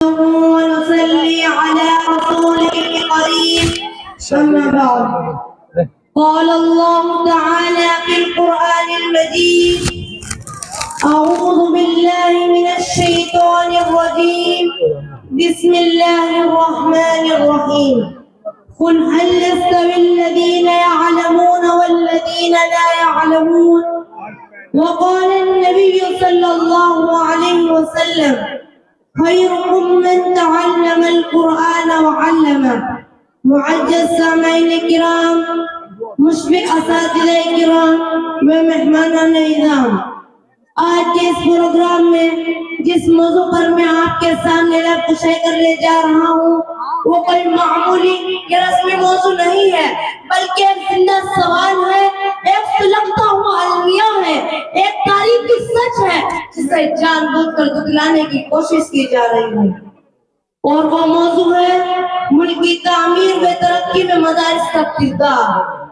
ونصلي على رسوله الكريم أما بعد قال الله تعالى في القرآن المجيد أعوذ بالله من الشيطان الرجيم بسم الله الرحمن الرحيم قل هل يستوي الذين يعلمون والذين لا يعلمون وقال النبي صلى الله عليه وسلم خيركم من تعلم القرآن وعلمه معزز سامعین کرام، مشفق اساتذہ کرام و مہمانان اعظام، آج کے اس پروگرام میں جس موضوع پر میں آپ کے سامنے گفتگو کرنے جا رہا ہوں وہ کوئی معمولی یا رسمی موضوع نہیں ہے، بلکہ ایک زندہ سوال ہے، ایک سلگتا ہوا المیہ ہے، ایک تاریخی سچ ہے جسے جان بوجھ کر جھٹلانے کی کوشش کی جا رہی ہے، اور وہ موضوع ہے ملک کی تعمیر و ترقی میں مدارس کا کردار۔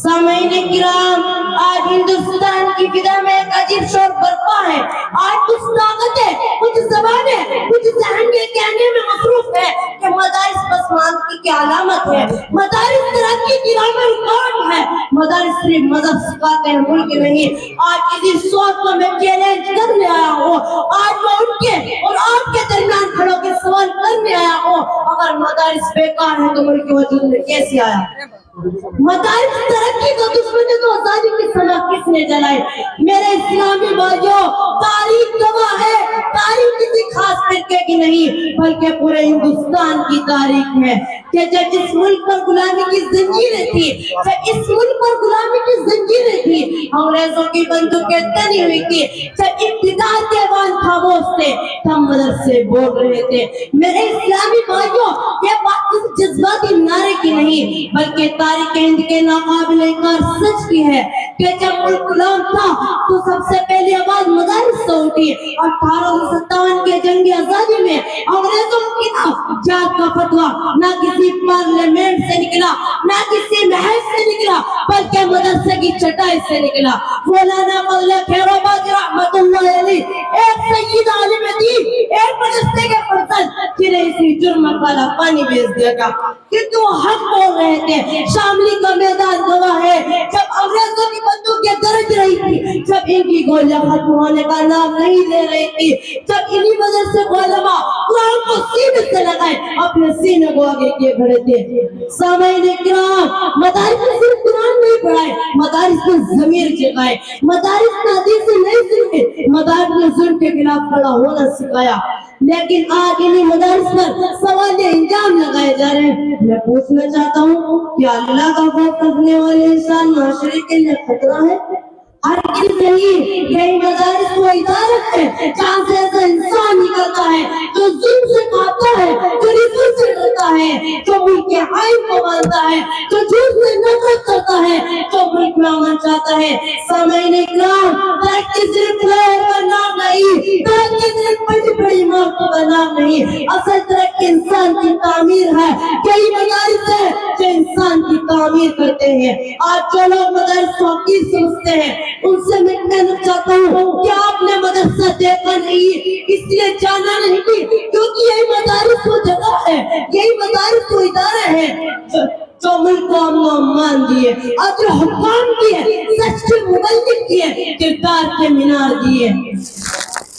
سامعین کرام، آج ہندوستان کی فضا میں ایک عجیب شور برپا ہے۔ آج کچھ طاقتیں، کچھ زبانیں، کچھ ذہن یہ کہنے میں مصروف ہے کہ مدارس پسماندگی کی علامت ہے، مدارس ترقی کی راہ میں رکاوٹ ہے، مدارس صرف مذہب سکھاتے ہیں، ملک نہیں۔ آج اسی سوچ کو میں چیلنج کرنے آیا ہوں، آج میں اٹھ کے اور آپ کے درمیان کھڑے ہو کے سوال کرنے آیا ہوں، اگر مدارس بیکار ہیں تو ملک وجود میں کیسے آیا؟ مدارس ترقی کا دشمن ہے تو آزادی کی سما کس نے جلائی؟ میرے اسلامی بھائیوں، تاریخ گواہ ہے، تاریخ کسی خاص فرقے کی نہیں بلکہ پورے ہندوستان کی تاریخ ہے کہ جب اس ملک پر غلامی کی زنجیریں تھی، جب اس ملک پر غلامی کی زنجیریں تھی، انگریزوں کی بندوقیں تنی ہوئی تھی، جب اقتدار کے بان خاموش تھے، ہم مدرسے بول رہے تھے۔ میرے اسلامی بھائیوں، یہ بات کسی جذباتی نعرے کی نہیں بلکہ تاریخ ہند کے ناقابل انکار سچ کی ہے کہ جب ملک غلام تھا تو سب سے پہلی آواز مدارس سے اٹھی۔ 1857 کے جنگ آزادی میں انگریزوں کی جہاد کا فتویٰ نہ کسی پارلیمنٹ سے نکلا، نہ کسی محل سے نکلا، بلکہ مدرسے کی چٹائی سے نکلا۔ مولانا فضل خیر آبادی رحمت اللہ علیہ، ایک سید عالم دین، ایک مدرسے کے فرزند جنہیں اسی جرم والا پانی بیچ دیا گیا، کیونکہ وہ حق بول رہے تھے۔ شاملی کا میدان گواہ ہے، جب انگریزوں کی بندوقیں گرج رہی تھی، جب ان کی گولیاں ختم ہونے کا نام نہیں لے رہی تھی، جب انہی مدرسے کو علماء قرآن کو سینے سے لگائے اپنے سینے کو آگے کیے کھڑے تھے۔ سامعین کرام، مدارس نے صرف قرآن نہیں پڑھائے، مدارس نے ضمیر جگائے، مدارس نے حدیثیں نہیں سکھائے، مدارس نے ظلم کے خلاف کھڑا ہونا سکھایا۔ لیکن آج انہی مدارس پر سوال انجام لگائے جا رہے ہیں۔ میں پوچھنا چاہتا ہوں، کیا اللہ کا خوف رکھنے والے انسان معاشرے کے لیے خطرہ ہے؟ ہرگز نہیں۔ یہی مدارس وہ ادارہ ہے جہاں سے ایسا انسان نکلتا ہے جو ظلم سے کھاتا ہے، جو رشوت سے ڈرتا ہے، جو ملک کے آئین کو مانتا ہے، جو جھوٹ سے نفرت کرتا ہے، جو ملک میں امن چاہتا ہے۔ سامعین کرام، ترقی صرف فلاح کا نام نہیں، ترقی صرف بڑی بڑی عمارتوں کا نام نہیں، اصل ترقی انسان کی تعمیر ہے۔ یہی مدارس ہے جو انسان کی تعمیر کرتے ہیں۔ آج جو لوگ مدارس کو حقیر سمجھتے ہیں ان سے میں کہنا چاہتا ہوں کہ آپ نے مدرسہ دیکھا نہیں، اس لیے جانا نہیں، کیونکہ یہی مدارس وہ جگہ ہے، یہی مدارس وہ ادارے ہیں جو ملک کو امن و امان دیے، عدل حکام دیے، سچ کے مبلغ دیے، کردار کے مینار دیے۔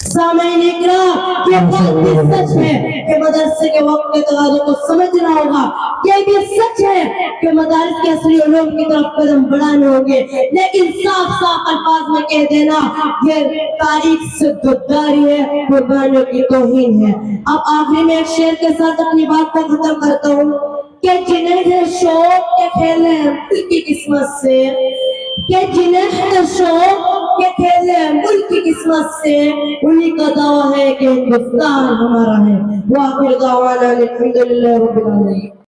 سامعین اکرام، یہ بات بھی سچ ہے کہ مدرسے کے وقت کے تقاضوں کو سمجھنا ہوگا، یہ بھی سچ ہے کہ مدارس کے اصلی علوم کی طرف قدم بڑھانے ہوں گے، لیکن صاف صاف الفاظ میں کہہ دینا یہ تاریخ سے غداری ہے، قربانیوں کی توہین ہے۔ اب آخری میں ایک شعر کے ساتھ اپنی بات کو ختم کرتا ہوں کہ جنہیں ہے شوق کے کھیلے ملک کی قسمت سے، کہ جنہیں ہے شوق کے کھیلے ملک کی قسمت سے، انہی کا دعویٰ ہے کہ ہندوستان ہمارا ہے۔ وآخر دعوانا الحمدللہ رب العالمین۔